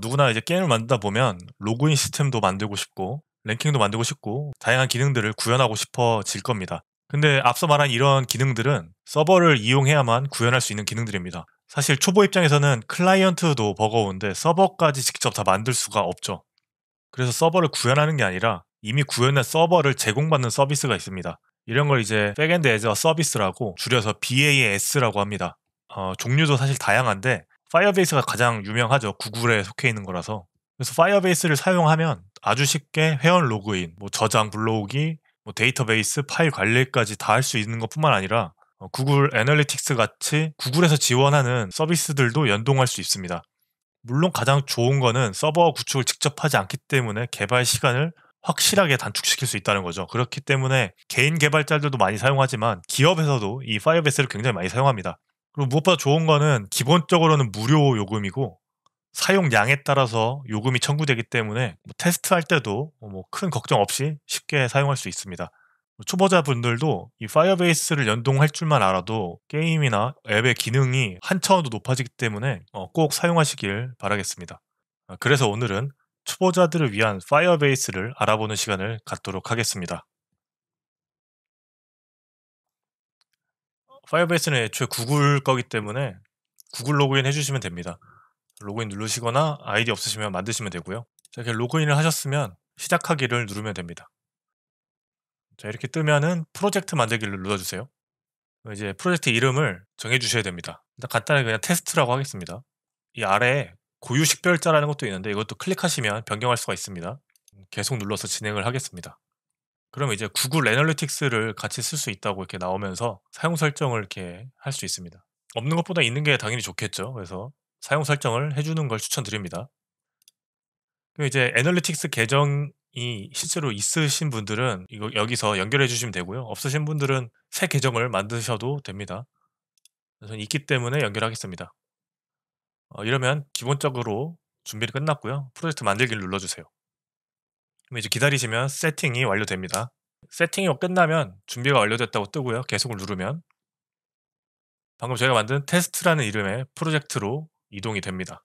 누구나 이제 게임을 만들다 보면 로그인 시스템도 만들고 싶고 랭킹도 만들고 싶고 다양한 기능들을 구현하고 싶어질 겁니다. 근데 앞서 말한 이런 기능들은 서버를 이용해야만 구현할 수 있는 기능들입니다. 사실 초보 입장에서는 클라이언트도 버거운데 서버까지 직접 다 만들 수가 없죠. 그래서 서버를 구현하는 게 아니라 이미 구현한 서버를 제공받는 서비스가 있습니다. 이런 걸 이제 백엔드 애저 서비스라고 줄여서 BAS라고 합니다. 종류도 사실 다양한데 파이어베이스가 가장 유명하죠. 구글에 속해 있는 거라서. 그래서 파이어베이스를 사용하면 아주 쉽게 회원 로그인, 뭐 저장 불러오기, 뭐 데이터베이스 파일 관리까지 다 할 수 있는 것뿐만 아니라 구글 애널리틱스 같이 구글에서 지원하는 서비스들도 연동할 수 있습니다. 물론 가장 좋은 거는 서버 구축을 직접 하지 않기 때문에 개발 시간을 확실하게 단축시킬 수 있다는 거죠. 그렇기 때문에 개인 개발자들도 많이 사용하지만 기업에서도 이 파이어베이스를 굉장히 많이 사용합니다. 그리고 무엇보다 좋은 거는 기본적으로는 무료 요금이고 사용량에 따라서 요금이 청구되기 때문에 뭐 테스트할 때도 뭐 큰 걱정 없이 쉽게 사용할 수 있습니다. 초보자분들도 이 파이어베이스를 연동할 줄만 알아도 게임이나 앱의 기능이 한 차원도 높아지기 때문에 꼭 사용하시길 바라겠습니다. 그래서 오늘은 초보자들을 위한 파이어베이스를 알아보는 시간을 갖도록 하겠습니다. 파이어베이스는 애초에 구글 거기 때문에 구글 로그인 해주시면 됩니다. 로그인 누르시거나 아이디 없으시면 만드시면 되고요. 자, 이렇게 로그인을 하셨으면 시작하기를 누르면 됩니다. 자, 이렇게 뜨면은 프로젝트 만들기를 눌러주세요. 이제 프로젝트 이름을 정해주셔야 됩니다. 일단 간단하게 그냥 테스트라고 하겠습니다. 이 아래에 고유 식별자라는 것도 있는데 이것도 클릭하시면 변경할 수가 있습니다. 계속 눌러서 진행을 하겠습니다. 그러면 이제 구글 애널리틱스를 같이 쓸 수 있다고 이렇게 나오면서 사용 설정을 이렇게 할 수 있습니다. 없는 것보다 있는 게 당연히 좋겠죠. 그래서 사용 설정을 해주는 걸 추천드립니다. 그럼 이제 애널리틱스 계정이 실제로 있으신 분들은 이거 여기서 연결해 주시면 되고요. 없으신 분들은 새 계정을 만드셔도 됩니다. 저는 있기 때문에 연결하겠습니다. 이러면 기본적으로 준비를 끝났고요. 프로젝트 만들기를 눌러주세요. 그럼 이제 기다리시면 세팅이 완료됩니다. 세팅이 끝나면 준비가 완료됐다고 뜨고요. 계속을 누르면 방금 저희가 만든 테스트라는 이름의 프로젝트로 이동이 됩니다.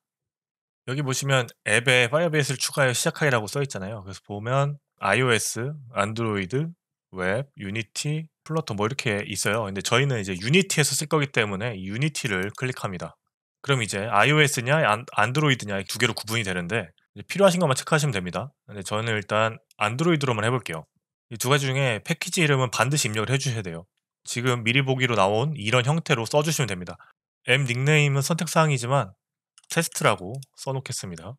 여기 보시면 앱에 파이어베이스를 추가하여 시작하기라고 써 있잖아요. 그래서 보면 iOS, 안드로이드, 웹, 유니티, 플러터 뭐 이렇게 있어요. 근데 저희는 이제 유니티에서 쓸 거기 때문에 이 유니티를 클릭합니다. 그럼 이제 iOS냐 안드로이드냐 두 개로 구분이 되는데 이제 필요하신 것만 체크하시면 됩니다. 근데 저는 일단 안드로이드로만 해볼게요. 이 두 가지 중에 패키지 이름은 반드시 입력을 해주셔야 돼요. 지금 미리 보기로 나온 이런 형태로 써주시면 됩니다. 앱 닉네임은 선택사항이지만 테스트라고 써놓겠습니다.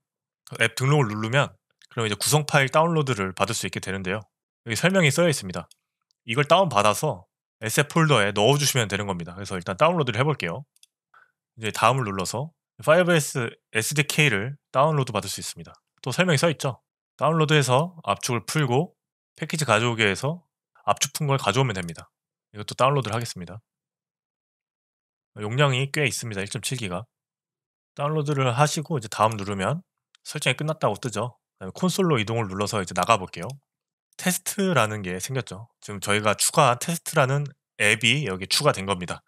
앱 등록을 누르면 그럼 이제 구성 파일 다운로드를 받을 수 있게 되는데요. 여기 설명이 써여 있습니다. 이걸 다운받아서 에셋 폴더에 넣어주시면 되는 겁니다. 그래서 일단 다운로드를 해볼게요. 이제 다음을 눌러서 파이어베이스 SDK를 다운로드 받을 수 있습니다. 또 설명이 써있죠. 다운로드해서 압축을 풀고 패키지 가져오기 위해서 압축 푼 걸 가져오면 됩니다. 이것도 다운로드를 하겠습니다. 용량이 꽤 있습니다. 1.7기가. 다운로드를 하시고 이제 다음 누르면 설정이 끝났다고 뜨죠. 그다음에 콘솔로 이동을 눌러서 이제 나가 볼게요. 테스트라는 게 생겼죠. 지금 저희가 추가한 테스트라는 앱이 여기 추가된 겁니다.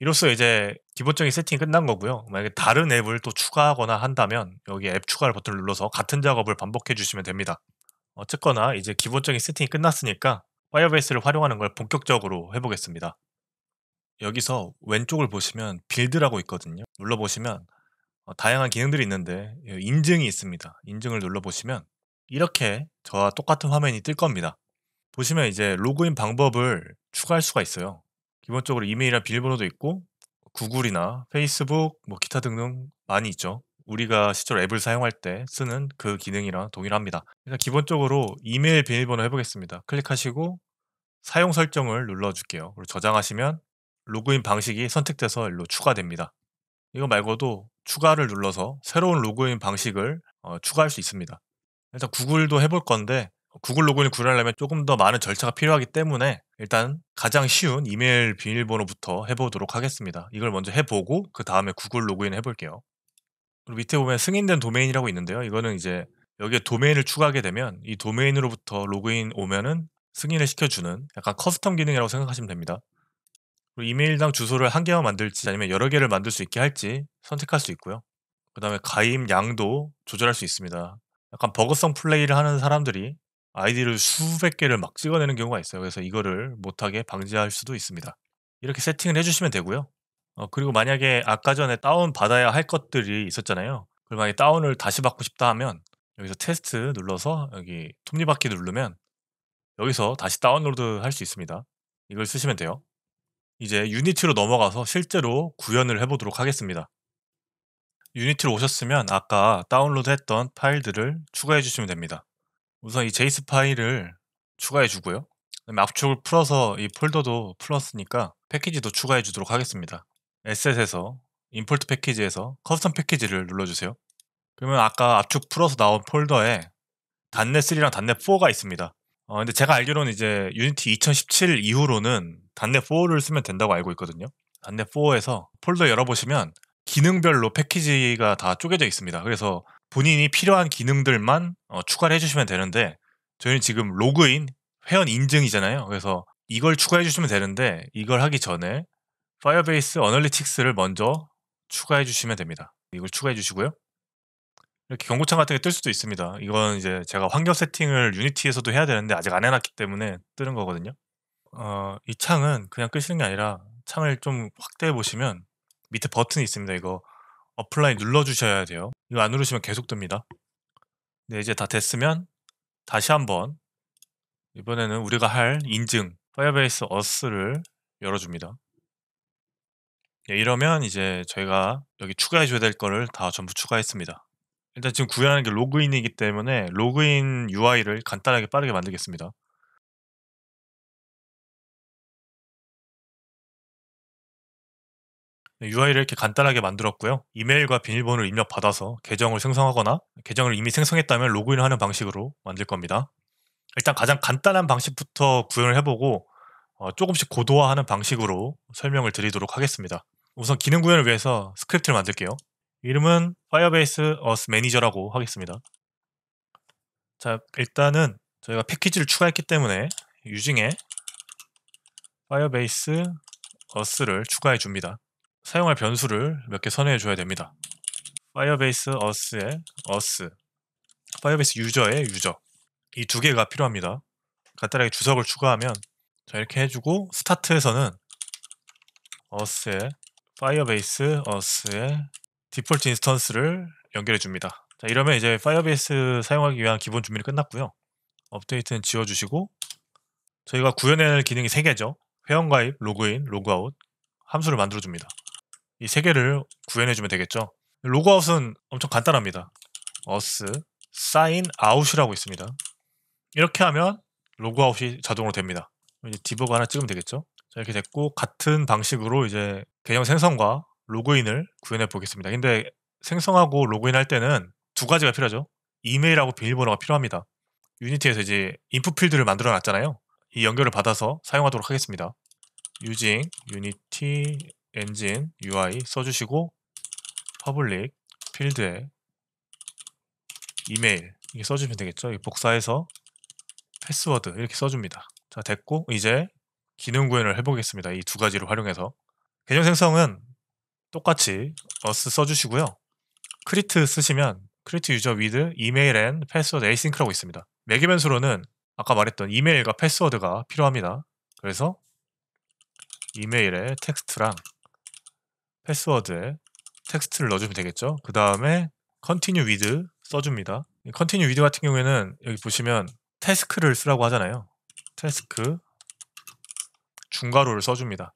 이로써 이제 기본적인 세팅이 끝난 거고요. 만약에 다른 앱을 또 추가하거나 한다면 여기 앱 추가를 버튼을 눌러서 같은 작업을 반복해 주시면 됩니다. 어쨌거나 이제 기본적인 세팅이 끝났으니까 파이어베이스를 활용하는 걸 본격적으로 해보겠습니다. 여기서 왼쪽을 보시면 빌드라고 있거든요. 눌러보시면 다양한 기능들이 있는데 인증이 있습니다. 인증을 눌러보시면 이렇게 저와 똑같은 화면이 뜰 겁니다. 보시면 이제 로그인 방법을 추가할 수가 있어요. 기본적으로 이메일이나 비밀번호도 있고 구글이나 페이스북, 뭐 기타 등등 많이 있죠. 우리가 실제로 앱을 사용할 때 쓰는 그 기능이랑 동일합니다. 일단 기본적으로 이메일 비밀번호 해보겠습니다. 클릭하시고 사용 설정을 눌러줄게요. 그리고 저장하시면 로그인 방식이 선택돼서 일로 추가됩니다. 이거 말고도 추가를 눌러서 새로운 로그인 방식을 추가할 수 있습니다. 일단 구글도 해볼 건데 구글 로그인을 구현하려면 조금 더 많은 절차가 필요하기 때문에 일단 가장 쉬운 이메일 비밀번호부터 해보도록 하겠습니다. 이걸 먼저 해보고 그 다음에 구글 로그인 해볼게요. 그리고 밑에 보면 승인된 도메인이라고 있는데요. 이거는 이제 여기에 도메인을 추가하게 되면 이 도메인으로부터 로그인 오면은 승인을 시켜주는 약간 커스텀 기능이라고 생각하시면 됩니다. 그리고 이메일당 주소를 한 개만 만들지 아니면 여러 개를 만들 수 있게 할지 선택할 수 있고요. 그 다음에 가입 양도 조절할 수 있습니다. 약간 버그성 플레이를 하는 사람들이 아이디를 수백 개를 막 찍어내는 경우가 있어요. 그래서 이거를 못하게 방지할 수도 있습니다. 이렇게 세팅을 해주시면 되고요. 그리고 만약에 아까 전에 다운 받아야 할 것들이 있었잖아요. 그걸 만약에 다운을 다시 받고 싶다 하면 여기서 테스트 눌러서 여기 톱니바퀴 누르면 여기서 다시 다운로드 할 수 있습니다. 이걸 쓰시면 돼요. 이제 유니티로 넘어가서 실제로 구현을 해보도록 하겠습니다. 유니티로 오셨으면 아까 다운로드 했던 파일들을 추가해 주시면 됩니다. 우선 이 JS 파일을 추가해 주고요. 그다음에 압축을 풀어서 이 폴더도 풀었으니까 패키지도 추가해 주도록 하겠습니다. 에셋에서 임포트 패키지에서 커스텀 패키지를 눌러주세요. 그러면 아까 압축 풀어서 나온 폴더에 .NET3랑 .NET4가 있습니다. 근데 제가 알기로는 이제 유니티 2017 이후로는 .NET4를 쓰면 된다고 알고 있거든요. .NET4에서 폴더 열어보시면 기능별로 패키지가 다 쪼개져 있습니다. 그래서 본인이 필요한 기능들만 추가를 해주시면 되는데 저희는 지금 로그인, 회원 인증이잖아요. 그래서 이걸 추가해 주시면 되는데 이걸 하기 전에 파이어베이스 어널리틱스를 먼저 추가해 주시면 됩니다. 이걸 추가해 주시고요. 이렇게 경고창 같은 게 뜰 수도 있습니다. 이건 이제 제가 환경 세팅을 유니티에서도 해야 되는데 아직 안 해놨기 때문에 뜨는 거거든요. 이 창은 그냥 끄시는 게 아니라 창을 좀 확대해 보시면 밑에 버튼이 있습니다. 이거 어플라이 눌러주셔야 돼요. 이거 안 누르시면 계속 뜹니다. 네, 이제 다 됐으면 다시 한번 이번에는 우리가 할 인증 파이어베이스 어스를 열어줍니다. 네, 이러면 이제 저희가 여기 추가해 줘야 될 거를 다 전부 추가했습니다. 일단 지금 구현하는 게 로그인이기 때문에 로그인 UI를 간단하게 빠르게 만들겠습니다. 네, UI를 이렇게 간단하게 만들었고요. 이메일과 비밀번호를 입력받아서 계정을 생성하거나 계정을 이미 생성했다면 로그인을 하는 방식으로 만들 겁니다. 일단 가장 간단한 방식부터 구현을 해보고 조금씩 고도화하는 방식으로 설명을 드리도록 하겠습니다. 우선 기능 구현을 위해서 스크립트를 만들게요. 이름은 Firebase Auth Manager라고 하겠습니다. 자, 일단은 저희가 패키지를 추가했기 때문에 유징에 Firebase Auth를 추가해 줍니다. 사용할 변수를 몇 개 선회해 줘야 됩니다. Firebase Auth의 Auth, Firebase 유저의 유저, 이 두 개가 필요합니다. 간단하게 주석을 추가하면 자, 이렇게 해주고 스타트에서는 Auth의 Firebase Auth의 디폴트 인스턴스를 연결해 줍니다. 자, 이러면 이제 Firebase 사용하기 위한 기본 준비는 끝났고요. 업데이트는 지워주시고 저희가 구현해야 할 기능이 3개죠. 회원가입, 로그인, 로그아웃 함수를 만들어줍니다. 이 3개를 구현해주면 되겠죠. 로그아웃은 엄청 간단합니다. auth sign out이라고 있습니다. 이렇게 하면 로그아웃이 자동으로 됩니다. 이제 디버그 하나 찍으면 되겠죠. 자, 이렇게 됐고 같은 방식으로 이제 계정 생성과 로그인을 구현해 보겠습니다. 근데 생성하고 로그인 할 때는 두 가지가 필요하죠. 이메일하고 비밀번호가 필요합니다. 유니티에서 이제 인풋 필드를 만들어 놨잖아요. 이 연결을 받아서 사용하도록 하겠습니다. using unity engine UI 써주시고 public 필드에 이메일 이렇게 써주면 되겠죠. 복사해서 패스워드 이렇게 써줍니다. 자, 됐고 이제 기능 구현을 해보겠습니다. 이 두 가지를 활용해서 계정 생성은 똑같이 us 써주시고요. create 쓰시면 create user with email and password asynch라고 있습니다. 매개 변수로는 아까 말했던 이메일과 패스워드가 필요합니다. 그래서 이메일에 텍스트랑 패스워드에 텍스트를 넣어주면 되겠죠. 그 다음에 continue with 써줍니다. continue with 같은 경우에는 여기 보시면 태스크를 쓰라고 하잖아요. 태스크 중괄호를 써줍니다.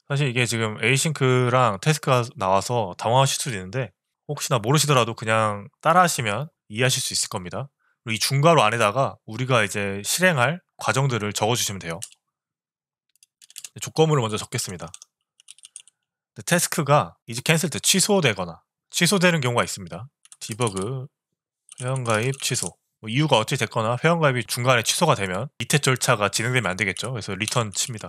사실 이게 지금 에이싱크랑 태스크가 나와서 당황하실 수도 있는데 혹시나 모르시더라도 그냥 따라 하시면 이해하실 수 있을 겁니다. 그리고 이 중괄호 안에다가 우리가 이제 실행할 과정들을 적어주시면 돼요. 조건물을 먼저 적겠습니다. 태스크가 이제 캔슬 때 취소되거나 취소되는 경우가 있습니다. 디버그 회원가입 취소 이유가 어떻게 됐거나 회원가입이 중간에 취소가 되면 밑에 절차가 진행되면 안 되겠죠. 그래서 리턴 칩니다.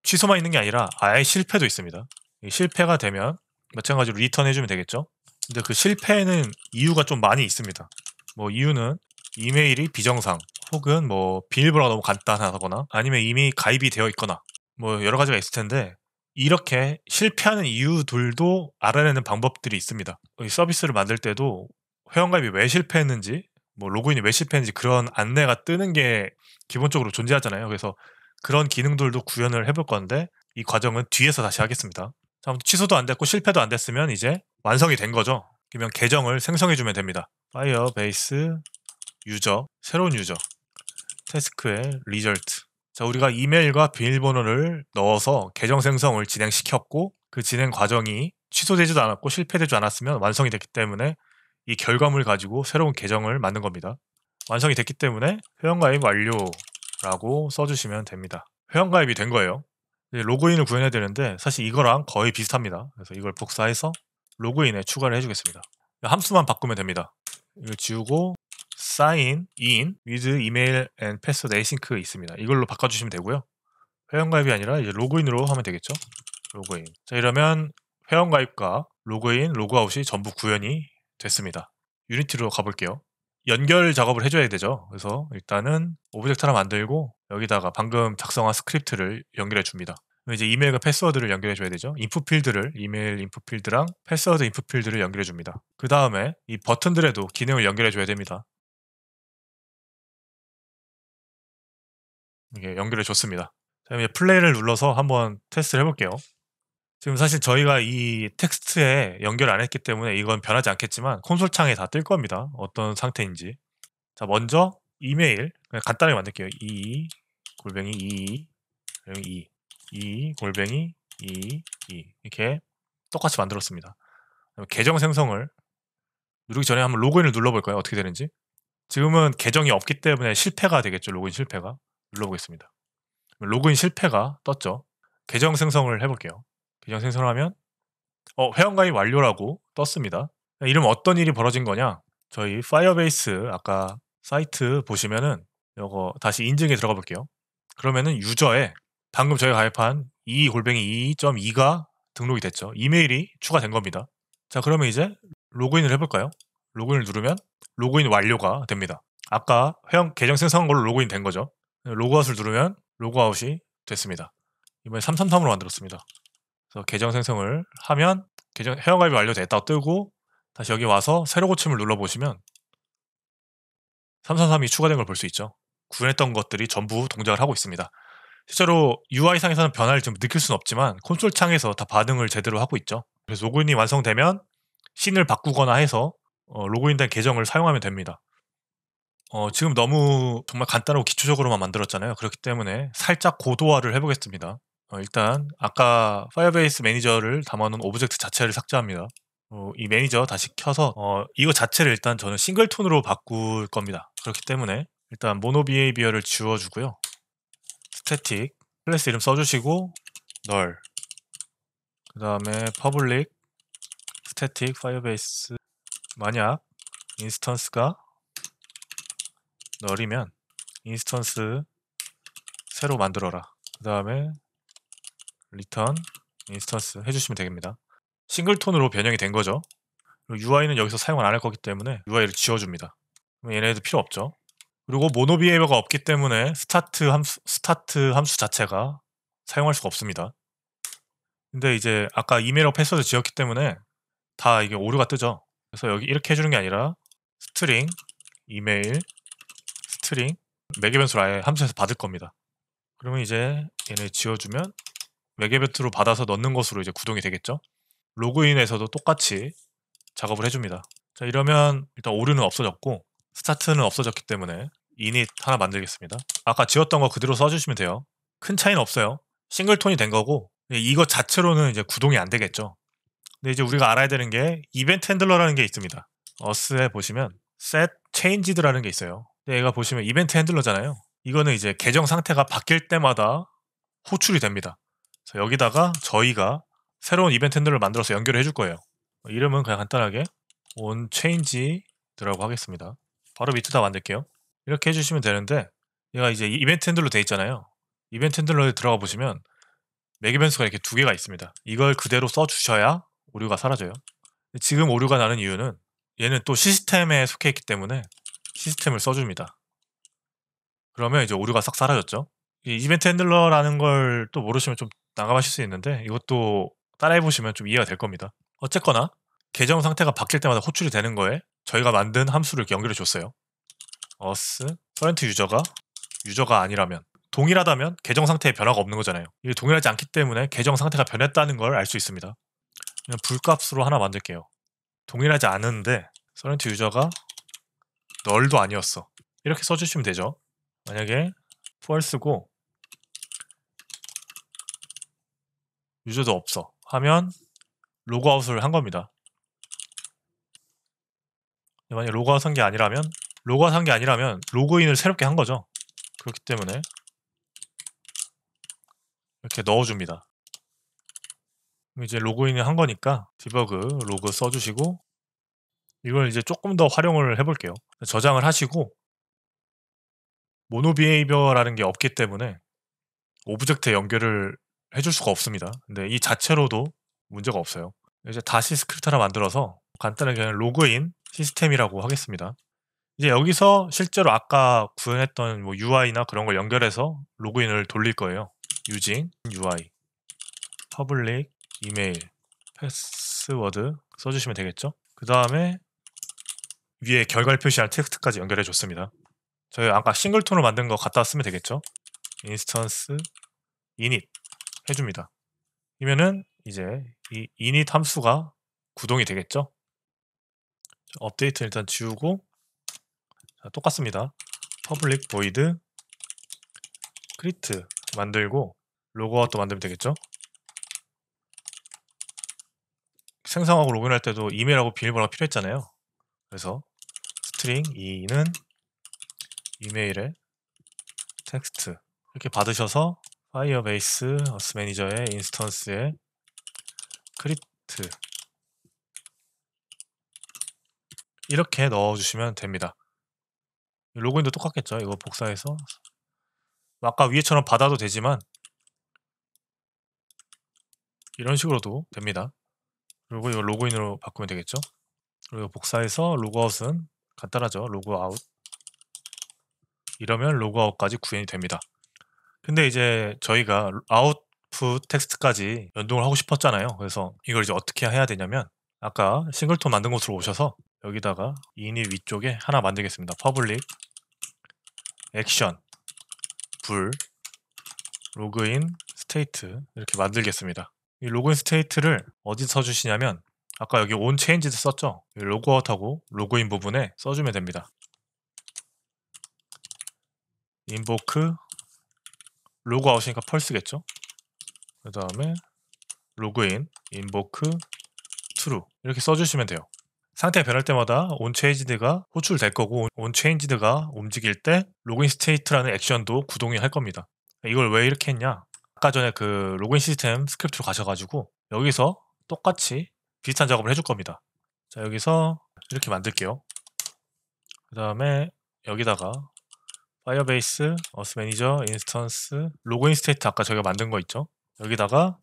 취소만 있는 게 아니라 아예 실패도 있습니다. 실패가 되면 마찬가지로 리턴 해주면 되겠죠. 근데 그 실패는 이유가 좀 많이 있습니다. 뭐 이유는 이메일이 비정상 혹은 뭐 비밀번호가 너무 간단하거나 아니면 이미 가입이 되어 있거나 뭐 여러 가지가 있을 텐데 이렇게 실패하는 이유들도 알아내는 방법들이 있습니다. 이 서비스를 만들 때도 회원가입이 왜 실패했는지, 뭐 로그인이 왜 실패했는지 그런 안내가 뜨는 게 기본적으로 존재하잖아요. 그래서 그런 기능들도 구현을 해볼 건데 이 과정은 뒤에서 다시 하겠습니다. 자, 아무튼 취소도 안 됐고 실패도 안 됐으면 이제 완성이 된 거죠. 그러면 계정을 생성해주면 됩니다. 파이어베이스 유저, 새로운 유저, 태스크의 리절트. 자, 우리가 이메일과 비밀번호를 넣어서 계정 생성을 진행시켰고 그 진행 과정이 취소되지도 않았고 실패되지 않았으면 완성이 됐기 때문에 이 결과물 가지고 새로운 계정을 만든 겁니다. 완성이 됐기 때문에 회원가입 완료라고 써주시면 됩니다. 회원가입이 된 거예요. 이제 로그인을 구현해야 되는데 사실 이거랑 거의 비슷합니다. 그래서 이걸 복사해서 로그인에 추가를 해주겠습니다. 함수만 바꾸면 됩니다. 이걸 지우고 sign in with email and password async 있습니다. 이걸로 바꿔주시면 되고요. 회원가입이 아니라 이제 로그인으로 하면 되겠죠. 로그인. 자, 이러면 회원가입과 로그인, 로그아웃이 전부 구현이 됐습니다. 유니티로 가볼게요. 연결 작업을 해줘야 되죠. 그래서 일단은 오브젝트 하나 만들고 여기다가 방금 작성한 스크립트를 연결해 줍니다. 이제 이메일과 패스워드를 연결해 줘야 되죠. 인풋 필드를, 이메일 인풋 필드랑 패스워드 인풋 필드를 연결해 줍니다. 그 다음에 이 버튼들에도 기능을 연결해 줘야 됩니다. 이게 연결해 줬습니다. 자, 이제 플레이를 눌러서 한번 테스트를 해볼게요. 지금 사실 저희가 이 텍스트에 연결 안 했기 때문에 이건 변하지 않겠지만 콘솔 창에 다 뜰 겁니다. 어떤 상태인지. 자, 먼저 이메일 그냥 간단하게 만들게요. 골뱅이 2 골뱅이 2 이렇게 똑같이 만들었습니다. 계정 생성을 누르기 전에 한번 로그인을 눌러볼까요? 어떻게 되는지. 지금은 계정이 없기 때문에 실패가 되겠죠. 로그인 실패가. 눌러보겠습니다. 로그인 실패가 떴죠. 계정 생성을 해볼게요. 계정 생성을 하면 회원가입 완료라고 떴습니다. 이러면 어떤 일이 벌어진 거냐? 저희 파이어베이스 아까 사이트 보시면은 이거 다시 인증에 들어가 볼게요. 그러면은 유저에 방금 저희가 가입한 2골뱅이2.2가 등록이 됐죠. 이메일이 추가된 겁니다. 자, 그러면 이제 로그인을 해볼까요? 로그인을 누르면 로그인 완료가 됩니다. 아까 회원 계정 생성한 걸로 로그인 된 거죠. 로그아웃을 누르면 로그아웃이 됐습니다. 이번에 333으로 만들었습니다. 그래서 계정 생성을 하면 계정 회원가입이 완료됐다고 뜨고 다시 여기 와서 새로 고침을 눌러보시면 333이 추가된 걸 볼 수 있죠. 구현했던 것들이 전부 동작을 하고 있습니다. 실제로 UI상에서는 변화를 좀 느낄 수는 없지만 콘솔 창에서 다 반응을 제대로 하고 있죠. 그래서 로그인이 완성되면 씬을 바꾸거나 해서 로그인된 계정을 사용하면 됩니다. 지금 너무 정말 간단하고 기초적으로만 만들었잖아요. 그렇기 때문에 살짝 고도화를 해보겠습니다. 일단 아까 파이어베이스 매니저를 담아놓은 오브젝트 자체를 삭제합니다. 이 매니저 다시 켜서 이거 자체를 일단 저는 싱글톤으로 바꿀 겁니다. 그렇기 때문에 일단 모노 비헤이비어를 지워주고요. 스태틱 클래스 이름 써주시고 널 그 다음에 퍼블릭 스태틱 파이어베이스 만약 인스턴스가 널이면 인스턴스 새로 만들어라. 그 다음에 리턴 인스턴스 해주시면 되겠습니다. 싱글톤으로 변형이 된 거죠. 그리고 UI는 여기서 사용을 안 할 거기 때문에 UI를 지워줍니다. 그럼 얘네도 필요 없죠. 그리고 모노 비헤이버가 없기 때문에 스타트 함수 자체가 사용할 수가 없습니다. 근데 이제 아까 이메일하고 패스워드 지웠기 때문에 다 이게 오류가 뜨죠. 그래서 여기 이렇게 해주는 게 아니라 스트링 이메일 스트링 매개 변수를 아예 함수에서 받을 겁니다. 그러면 이제 얘네 지워주면 매개 변수로 받아서 넣는 것으로 이제 구동이 되겠죠. 로그인에서도 똑같이 작업을 해줍니다. 자, 이러면 일단 오류는 없어졌고 스타트는 없어졌기 때문에 init 하나 만들겠습니다. 아까 지웠던 거 그대로 써주시면 돼요. 큰 차이는 없어요. 싱글톤이 된 거고 이거 자체로는 이제 구동이 안 되겠죠. 근데 이제 우리가 알아야 되는 게 이벤트 핸들러라는 게 있습니다. 어스에 보시면 set changed라는 게 있어요. 얘가 보시면 이벤트 핸들러잖아요. 이거는 이제 계정 상태가 바뀔 때마다 호출이 됩니다. 그래서 여기다가 저희가 새로운 이벤트 핸들러를 만들어서 연결을 해줄 거예요. 이름은 그냥 간단하게 onChange드라고 하겠습니다. 바로 밑에다 만들게요. 이렇게 해주시면 되는데 얘가 이제 이벤트 핸들러 돼 있잖아요. 이벤트 핸들러에 들어가 보시면 매개 변수가 이렇게 두 개가 있습니다. 이걸 그대로 써주셔야 오류가 사라져요. 지금 오류가 나는 이유는 얘는 또 시스템에 속해 있기 때문에 시스템을 써줍니다. 그러면 이제 오류가 싹 사라졌죠. 이 이벤트 핸들러라는 걸 또 모르시면 좀 난감하실 수 있는데 이것도 따라해보시면 좀 이해가 될 겁니다. 어쨌거나 계정 상태가 바뀔 때마다 호출이 되는 거에 저희가 만든 함수를 이렇게 연결해 줬어요. us current 유저가 아니라면, 동일하다면 계정 상태에 변화가 없는 거잖아요. 이게 동일하지 않기 때문에 계정 상태가 변했다는 걸 알 수 있습니다. 그냥 불값으로 하나 만들게요. 동일하지 않은데 current 유저가 널도 아니었어. 이렇게 써주시면 되죠. 만약에 false고 유저도 없어 하면 로그아웃을 한 겁니다. 만약에 로그아웃 한 게 아니라면 로그인을 새롭게 한 거죠. 그렇기 때문에 이렇게 넣어줍니다. 이제 로그인을 한 거니까 디버그 로그 써주시고 이걸 이제 조금 더 활용을 해볼게요. 저장을 하시고 모노 비헤이비어라는 게 없기 때문에 오브젝트에 연결을 해줄 수가 없습니다. 근데 이 자체로도 문제가 없어요. 이제 다시 스크립트 하나 만들어서 간단하게 그냥 로그인 시스템이라고 하겠습니다. 이제 여기서 실제로 아까 구현했던 뭐 UI나 그런 걸 연결해서 로그인을 돌릴 거예요. using UI public 이메일 패스워드 써주시면 되겠죠. 그 다음에 위에 결과를 표시한 텍스트까지 연결해 줬습니다. 저희 아까 싱글톤으로 만든 거 갖다 쓰면 되겠죠. 인스턴스 init 해줍니다. 이면은 이제 이 init 함수가 구동이 되겠죠. 업데이트 일단 지우고 자, 똑같습니다. public void create 만들고 로그아웃도 만들면 되겠죠. 생성하고 로그인할 때도 이메일하고 비밀번호가 필요했잖아요. 그래서 스트링 2는 이메일에 텍스트 이렇게 받으셔서 파이어베이스 어스 매니저의 인스턴스에 크립트 이렇게 넣어주시면 됩니다. 로그인도 똑같겠죠. 이거 복사해서 아까 위에처럼 받아도 되지만 이런 식으로도 됩니다. 그리고 이거 로그인으로 바꾸면 되겠죠. 그리고 복사해서 로그아웃은 간단하죠. 로그아웃 이러면 로그아웃까지 구현이 됩니다. 근데 이제 저희가 아웃풋 텍스트까지 연동을 하고 싶었잖아요. 그래서 이걸 이제 어떻게 해야 되냐면 아까 싱글톤 만든 곳으로 오셔서 여기다가 init 위쪽에 하나 만들겠습니다. public action 불 로그인 스테이트 이렇게 만들겠습니다. 이 로그인 스테이트를 어디 써주시냐면 아까 여기 on changes 썼죠? 로그아웃하고 로그인 부분에 써주면 됩니다. invoke 로그아웃이니까 펄스겠죠? 그 다음에 로그인 invoke true 이렇게 써주시면 돼요. 상태가 변할 때마다 onChanged가 호출될 거고 onChanged가 움직일 때 로그인 스테이트라는 액션도 구동이 할 겁니다. 이걸 왜 이렇게 했냐? 아까 전에 그 로그인 시스템 스크립트로 가셔가지고 여기서 똑같이 비슷한 작업을 해줄 겁니다. 자 여기서 이렇게 만들게요. 그 다음에 여기다가 파이어베이스 어스 매니저 인스턴스 로그인 스테이트 아까 저희가 만든 거 있죠? 여기다가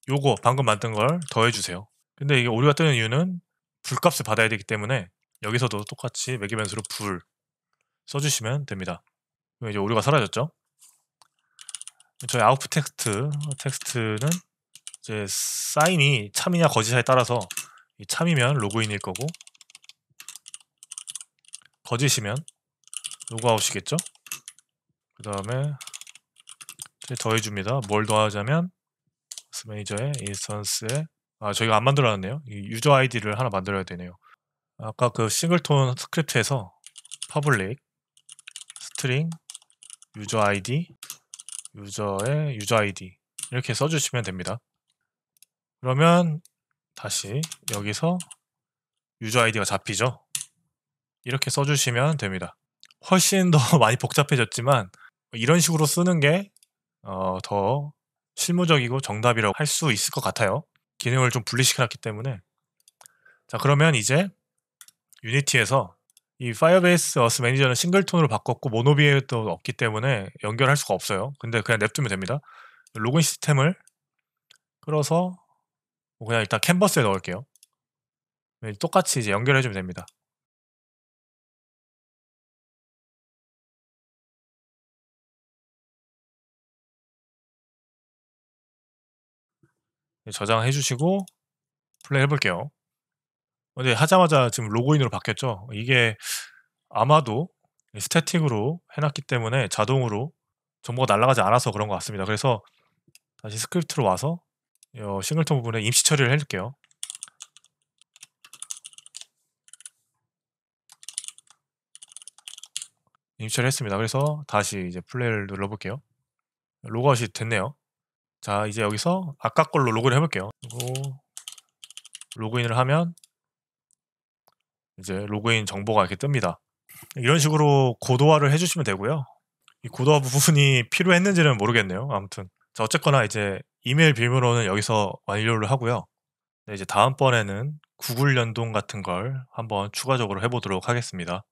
요거 방금 만든 걸 더해주세요. 근데 이게 오류가 뜨는 이유는 불값을 받아야 되기 때문에 여기서도 똑같이 매개 변수로 불 써주시면 됩니다. 그럼 이제 오류가 사라졌죠? 저희 아웃풋 텍스트는 이제 사인이 참이냐 거짓이냐에 따라서 참이면 로그인일 거고 거짓이면 로그아웃이겠죠? 그 다음에 더해줍니다. 뭘 더하자면 매니저의 인스턴스에 저희가 안 만들어놨네요. 이 유저 아이디를 하나 만들어야 되네요. 아까 그 싱글톤 스크립트에서 public string 유저 아이디 유저의 유저 아이디 이렇게 써주시면 됩니다. 그러면 다시 여기서 유저 아이디가 잡히죠. 이렇게 써주시면 됩니다. 훨씬 더 많이 복잡해졌지만 이런 식으로 쓰는 게 더 실무적이고 정답이라고 할 수 있을 것 같아요. 기능을 좀 분리시켜놨기 때문에. 자 그러면 이제 유니티에서 이 파이어베이스 어스 매니저는 싱글톤으로 바꿨고 모노비에도 없기 때문에 연결할 수가 없어요. 근데 그냥 냅두면 됩니다. 로그인 시스템을 끌어서 그냥 일단 캔버스에 넣을게요. 똑같이 이제 연결해주면 됩니다. 저장해 주시고 플레이 해볼게요. 근데 하자마자 지금 로그인으로 바뀌었죠. 이게 아마도 스태틱으로 해놨기 때문에 자동으로 정보가 날아가지 않아서 그런 것 같습니다. 그래서 다시 스크립트로 와서 싱글턴 부분에 임시 처리를 해줄게요. 임시 처리했습니다. 그래서 다시 이제 플레이를 눌러볼게요. 로그아웃이 됐네요. 자, 이제 여기서 아까 걸로 로그인 해볼게요. 그리고 로그인을 하면 이제 로그인 정보가 이렇게 뜹니다. 이런 식으로 고도화를 해주시면 되고요. 이 고도화 부분이 필요했는지는 모르겠네요. 아무튼 자, 어쨌거나 이제 이메일 비밀번호는 여기서 완료를 하고요. 네, 이제 다음번에는 구글 연동 같은 걸 한번 추가적으로 해보도록 하겠습니다.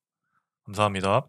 감사합니다.